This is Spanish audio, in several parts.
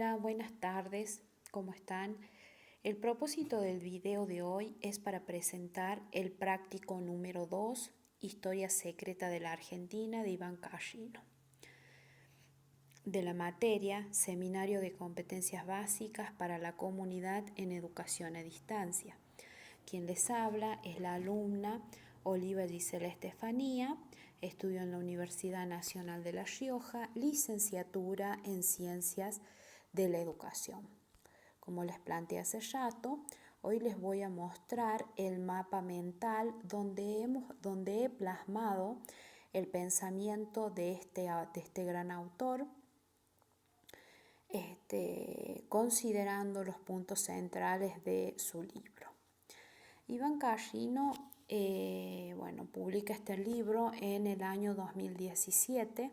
Hola, buenas tardes, ¿cómo están? El propósito del video de hoy es para presentar el práctico número 2, Historia secreta de la Argentina, de Iván Callino. De la materia, Seminario de Competencias Básicas para la Comunidad en Educación a Distancia. Quien les habla es la alumna Oliva Gisela Estefanía, estudió en la Universidad Nacional de La Rioja, licenciatura en Ciencias de la Educación. Como les planteé hace rato, hoy les voy a mostrar el mapa mental donde he plasmado el pensamiento de este gran autor, considerando los puntos centrales de su libro. Iván Callino publica este libro en el año 2017.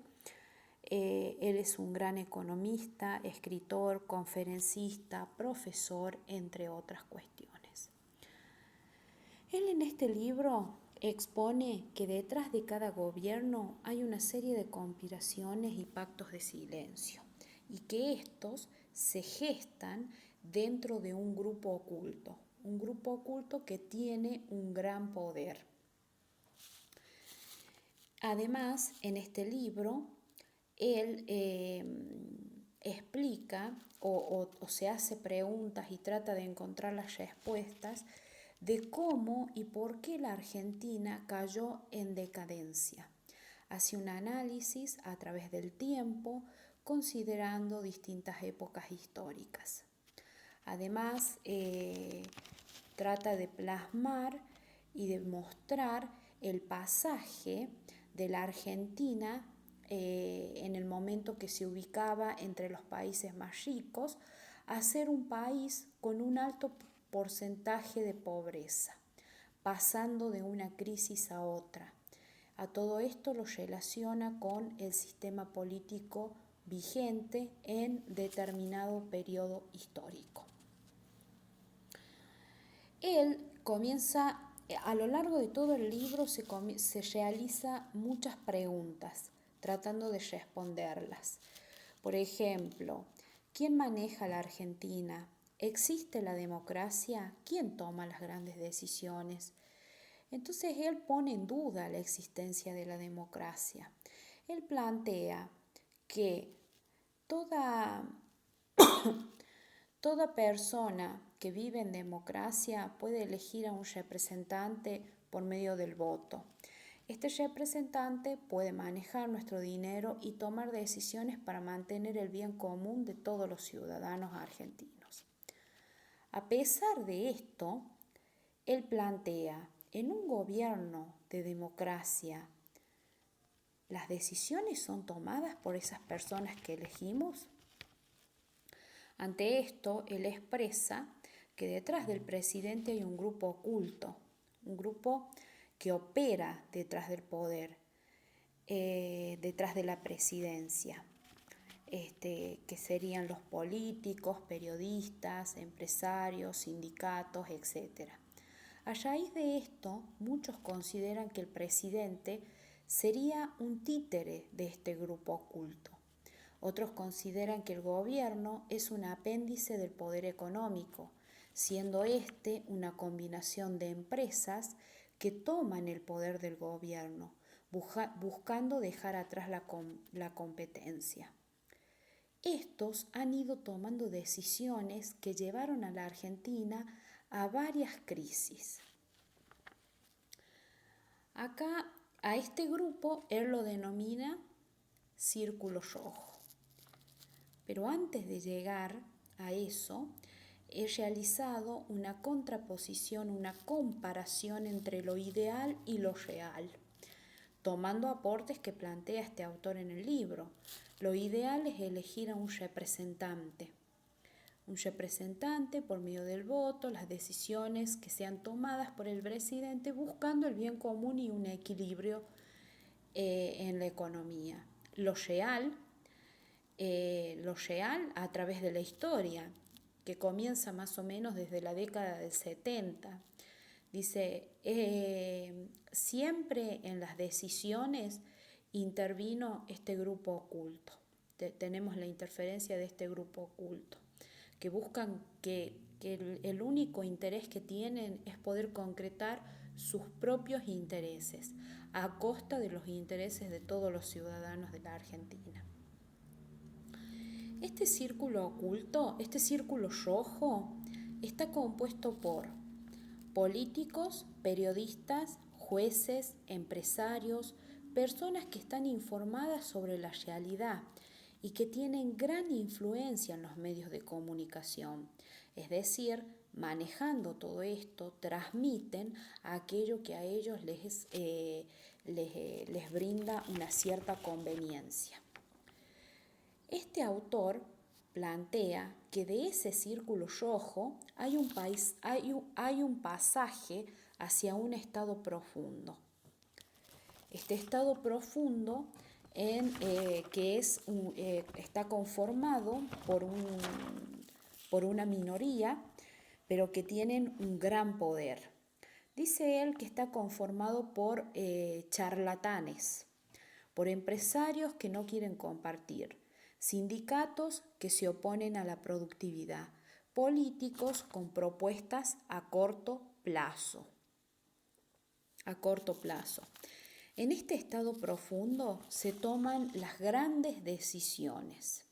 Él es un gran economista, escritor, conferencista, profesor, entre otras cuestiones. Él en este libro expone que detrás de cada gobierno hay una serie de conspiraciones y pactos de silencio, y que estos se gestan dentro de un grupo oculto que tiene un gran poder. Además, en este libro, él explica o se hace preguntas y trata de encontrar las respuestas de cómo y por qué la Argentina cayó en decadencia. Hace un análisis a través del tiempo, considerando distintas épocas históricas. Además, trata de plasmar y de mostrar el pasaje de la Argentina en el momento que se ubicaba entre los países más ricos a ser un país con un alto porcentaje de pobreza, pasando de una crisis a otra. A todo esto lo relaciona con el sistema político vigente en determinado periodo histórico. Él comienza, a lo largo de todo el libro se realiza muchas preguntas, tratando de responderlas. Por ejemplo, ¿quién maneja la Argentina? ¿Existe la democracia? ¿Quién toma las grandes decisiones? Entonces él pone en duda la existencia de la democracia. Él plantea que toda persona que vive en democracia puede elegir a un representante por medio del voto. Este representante puede manejar nuestro dinero y tomar decisiones para mantener el bien común de todos los ciudadanos argentinos. A pesar de esto, él plantea, en un gobierno de democracia, ¿las decisiones son tomadas por esas personas que elegimos? Ante esto, él expresa que detrás del presidente hay un grupo oculto, un grupo que opera detrás del poder, detrás de la presidencia, que serían los políticos, periodistas, empresarios, sindicatos, etc. A raíz de esto, muchos consideran que el presidente sería un títere de este grupo oculto. Otros consideran que el gobierno es un apéndice del poder económico, siendo este una combinación de empresas que toman el poder del gobierno, buscando dejar atrás la competencia. Estos han ido tomando decisiones que llevaron a la Argentina a varias crisis. Acá, a este grupo, él lo denomina Círculo Rojo. Pero antes de llegar a eso, he realizado una contraposición, una comparación entre lo ideal y lo real, tomando aportes que plantea este autor en el libro. Lo ideal es elegir a un representante por medio del voto, las decisiones que sean tomadas por el presidente, buscando el bien común y un equilibrio en la economía. Lo real a través de la historia, que comienza más o menos desde la década del 70. Dice, siempre en las decisiones intervino este grupo oculto. tenemos la interferencia de este grupo oculto, que buscan que el único interés que tienen es poder concretar sus propios intereses a costa de los intereses de todos los ciudadanos de la Argentina. Este círculo oculto, este círculo rojo, está compuesto por políticos, periodistas, jueces, empresarios, personas que están informadas sobre la realidad y que tienen gran influencia en los medios de comunicación. Es decir, manejando todo esto, transmiten aquello que a ellos les brinda una cierta conveniencia. Este autor plantea que de ese círculo rojo hay un pasaje hacia un estado profundo. Este estado profundo está conformado por una minoría, pero que tienen un gran poder. Dice él que está conformado por charlatanes, por empresarios que no quieren compartir, sindicatos que se oponen a la productividad, políticos con propuestas a corto plazo. En este estado profundo se toman las grandes decisiones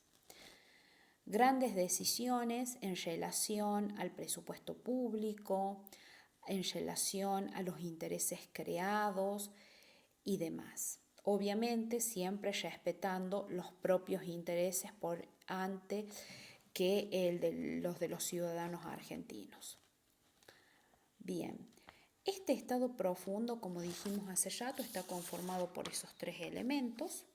en relación al presupuesto público, en relación a los intereses creados y demás. Obviamente siempre respetando los propios intereses por ante que los de los ciudadanos argentinos. Bien, este estado profundo, como dijimos hace rato, está conformado por esos tres elementos.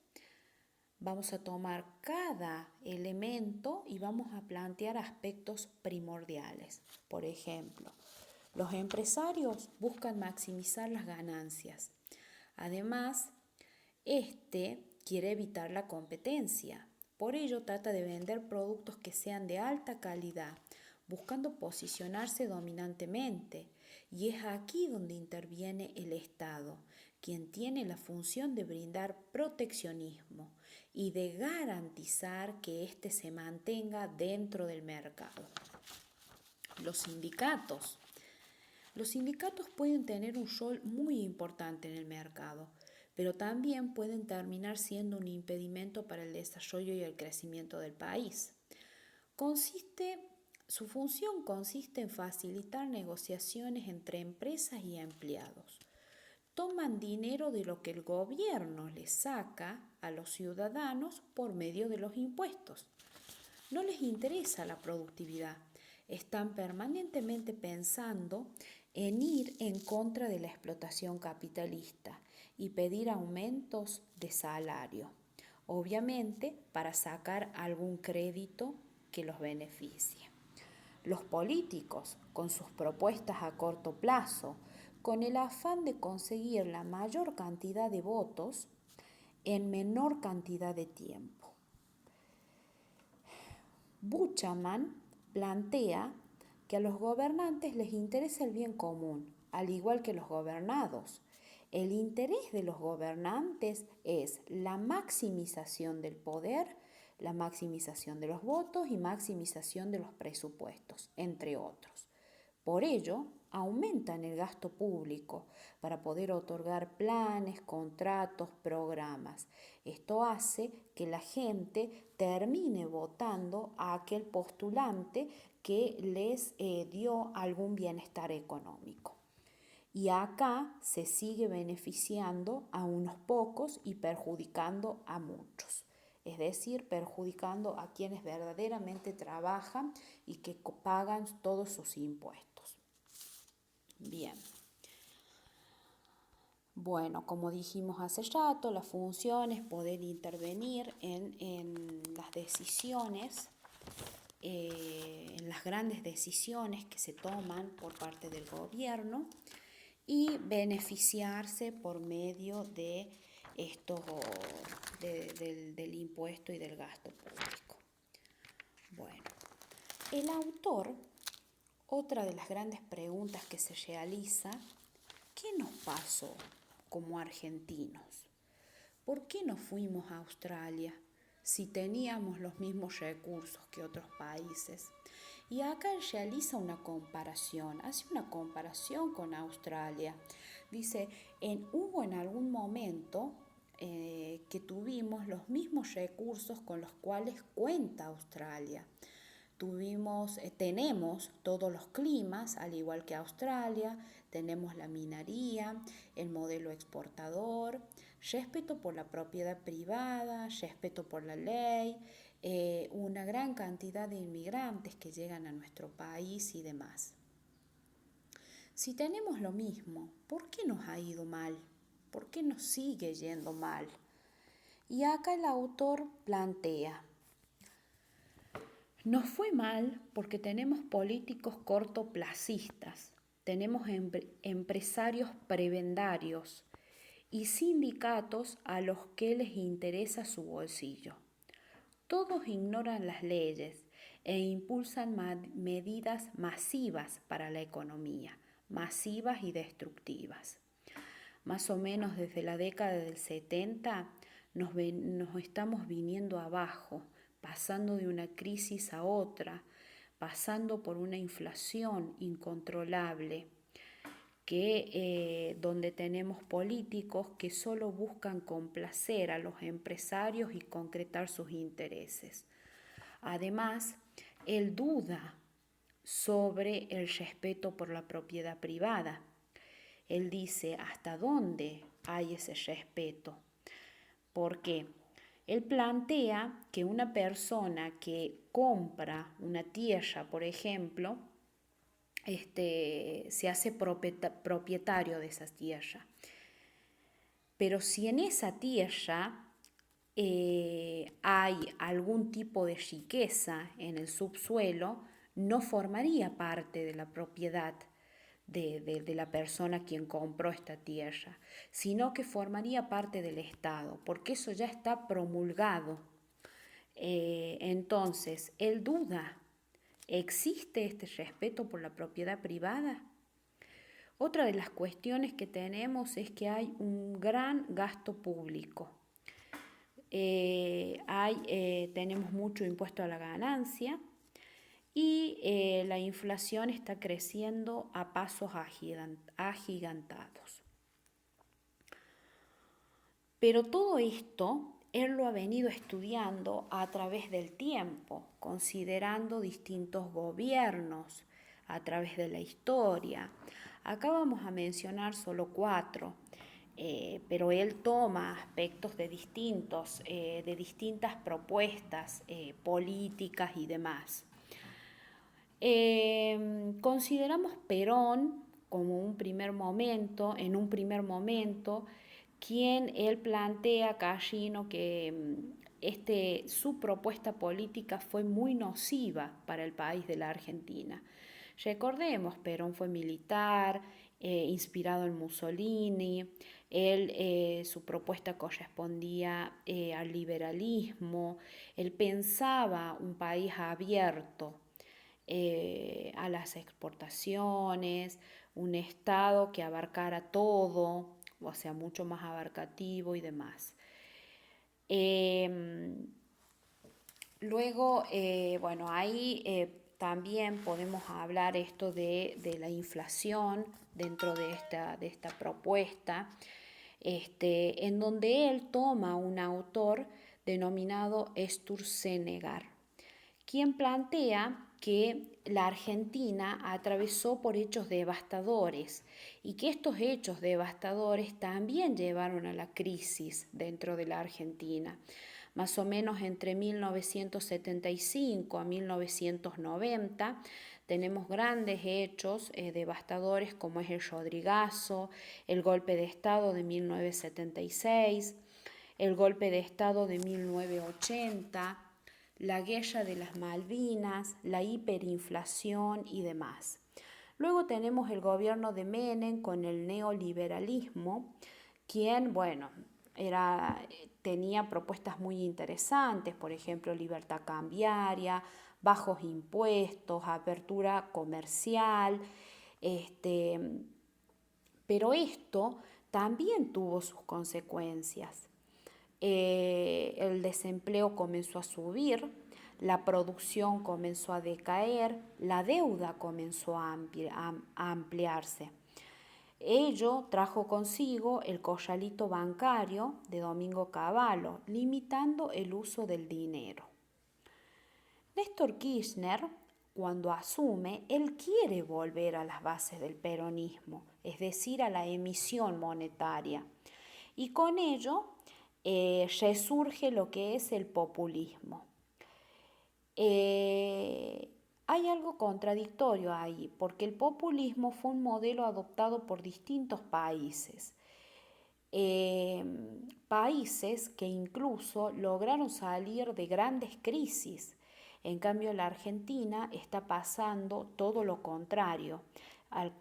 Vamos a tomar cada elemento y vamos a plantear aspectos primordiales. Por ejemplo, los empresarios buscan maximizar las ganancias. Además, quiere evitar la competencia. Por ello, trata de vender productos que sean de alta calidad, buscando posicionarse dominantemente. Y es aquí donde interviene el Estado, quien tiene la función de brindar proteccionismo y de garantizar que éste se mantenga dentro del mercado. Los sindicatos pueden tener un rol muy importante en el mercado, pero también pueden terminar siendo un impedimento para el desarrollo y el crecimiento del país. Su función consiste en facilitar negociaciones entre empresas y empleados. Toman dinero de lo que el gobierno les saca a los ciudadanos por medio de los impuestos. No les interesa la productividad. Están permanentemente pensando en ir en contra de la explotación capitalista y pedir aumentos de salario, obviamente para sacar algún crédito que los beneficie. Los políticos, con sus propuestas a corto plazo, con el afán de conseguir la mayor cantidad de votos en menor cantidad de tiempo. Buchanan plantea que a los gobernantes les interesa el bien común, al igual que los gobernados. El interés de los gobernantes es la maximización del poder, la maximización de los votos y maximización de los presupuestos, entre otros. Por ello, aumentan el gasto público para poder otorgar planes, contratos, programas. Esto hace que la gente termine votando a aquel postulante que les dio algún bienestar económico. Y acá se sigue beneficiando a unos pocos y perjudicando a muchos. Es decir, perjudicando a quienes verdaderamente trabajan y que pagan todos sus impuestos. Bien. Bueno, como dijimos hace rato, la función es poder intervenir en las decisiones, en las grandes decisiones que se toman por parte del gobierno y beneficiarse por medio de esto, del impuesto y del gasto público. Bueno, el autor, otra de las grandes preguntas que se realiza, ¿qué nos pasó como argentinos? ¿Por qué no fuimos a Australia? si teníamos los mismos recursos que otros países. Y acá él realiza una comparación, hace una comparación con Australia. Dice, hubo en algún momento que tuvimos los mismos recursos con los cuales cuenta Australia. Tenemos todos los climas, al igual que Australia, tenemos la minería, el modelo exportador, respeto por la propiedad privada, respeto por la ley, una gran cantidad de inmigrantes que llegan a nuestro país y demás. Si tenemos lo mismo, ¿por qué nos ha ido mal? ¿Por qué nos sigue yendo mal? Y acá el autor plantea, nos fue mal porque tenemos políticos cortoplacistas, tenemos empresarios prebendarios y sindicatos a los que les interesa su bolsillo. Todos ignoran las leyes e impulsan medidas masivas para la economía, masivas y destructivas. Más o menos desde la década del 70 nos estamos viniendo abajo, pasando de una crisis a otra, pasando por una inflación incontrolable, donde tenemos políticos que solo buscan complacer a los empresarios y concretar sus intereses. Además, él duda sobre el respeto por la propiedad privada. Él dice, ¿hasta dónde hay ese respeto? Porque él plantea que una persona que compra una tierra, por ejemplo, se hace propietario de esa tierra. Pero si en esa tierra hay algún tipo de riqueza en el subsuelo, no formaría parte de la propiedad de la persona quien compró esta tierra, sino que formaría parte del Estado, porque eso ya está promulgado. Entonces, él duda, ¿existe este respeto por la propiedad privada? Otra de las cuestiones que tenemos es que hay un gran gasto público. Tenemos mucho impuesto a la ganancia y la inflación está creciendo a pasos agigantados. Pero todo esto él lo ha venido estudiando a través del tiempo, considerando distintos gobiernos, a través de la historia. Acá vamos a mencionar solo 4. Pero él toma aspectos de distintas propuestas políticas y demás. Consideramos Perón como en un primer momento, quien él plantea, Callino, que su propuesta política fue muy nociva para el país de la Argentina. Recordemos, Perón fue militar, inspirado en Mussolini, su propuesta correspondía al liberalismo, él pensaba un país abierto a las exportaciones, un Estado que abarcara todo, o sea, mucho más abarcativo y demás. Luego, ahí también podemos hablar esto de la inflación dentro de esta propuesta, en donde él toma un autor denominado Sturzenegger, quien plantea que la Argentina atravesó por hechos devastadores y que estos hechos devastadores también llevaron a la crisis dentro de la Argentina. Más o menos entre 1975 a 1990 tenemos grandes hechos devastadores como es el Rodrigazo, el golpe de Estado de 1976, el golpe de Estado de 1980, la guerra de las Malvinas, la hiperinflación y demás. Luego tenemos el gobierno de Menem con el neoliberalismo, quien, tenía propuestas muy interesantes, por ejemplo, libertad cambiaria, bajos impuestos, apertura comercial, pero esto también tuvo sus consecuencias. el desempleo comenzó a subir, la producción comenzó a decaer, la deuda comenzó a ampliarse. Ello trajo consigo el corralito bancario de Domingo Cavallo, limitando el uso del dinero. Néstor Kirchner, cuando asume, él quiere volver a las bases del peronismo, es decir, a la emisión monetaria. Y con ello resurge lo que es el populismo. Hay algo contradictorio ahí, porque el populismo fue un modelo adoptado por distintos países. Países que incluso lograron salir de grandes crisis. En cambio, la Argentina está pasando todo lo contrario.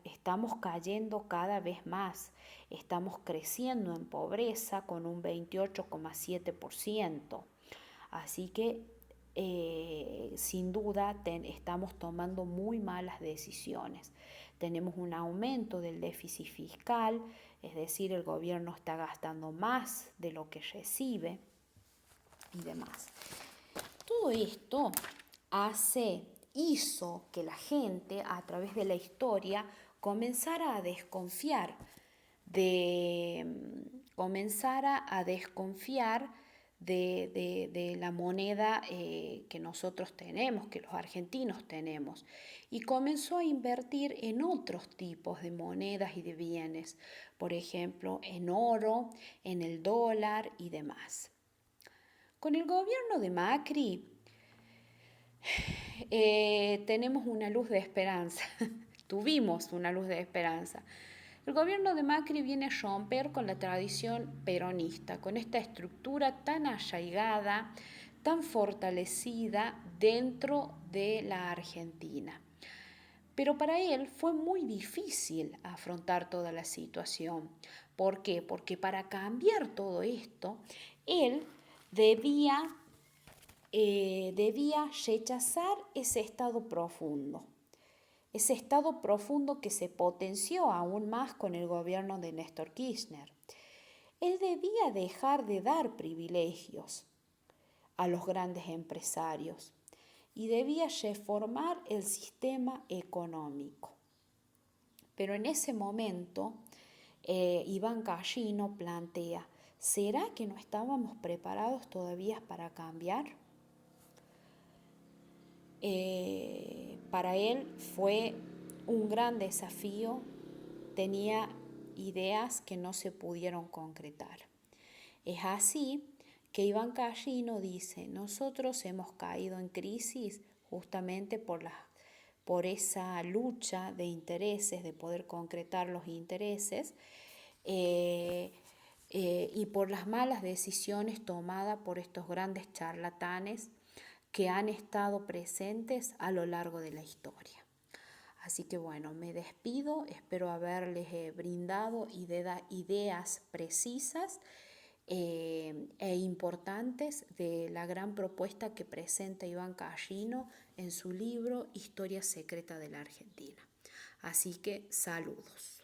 Estamos cayendo cada vez más. Estamos creciendo en pobreza con un 28,7%. Así que, sin duda, estamos tomando muy malas decisiones. Tenemos un aumento del déficit fiscal, es decir, el gobierno está gastando más de lo que recibe y demás. Todo esto hizo que la gente, a través de la historia, comenzara a desconfiar de la moneda que nosotros tenemos, que los argentinos tenemos, y comenzó a invertir en otros tipos de monedas y de bienes, por ejemplo, en oro, en el dólar y demás. Con el gobierno de Macri tenemos una luz de esperanza, tuvimos una luz de esperanza. El gobierno de Macri viene a romper con la tradición peronista, con esta estructura tan arraigada, tan fortalecida dentro de la Argentina. Pero para él fue muy difícil afrontar toda la situación. ¿Por qué? Porque para cambiar todo esto, él debía rechazar ese estado profundo que se potenció aún más con el gobierno de Néstor Kirchner. Él debía dejar de dar privilegios a los grandes empresarios y debía reformar el sistema económico. Pero en ese momento, Iván Gallino plantea, ¿será que no estábamos preparados todavía para cambiar? Para él fue un gran desafío, tenía ideas que no se pudieron concretar. Es así que Iván Gallino dice, nosotros hemos caído en crisis justamente por esa lucha de intereses, de poder concretar los intereses, y por las malas decisiones tomadas por estos grandes charlatanes que han estado presentes a lo largo de la historia. Así que bueno, me despido, espero haberles brindado ideas precisas e importantes de la gran propuesta que presenta Iván Gallino en su libro Historia Secreta de la Argentina. Así que saludos.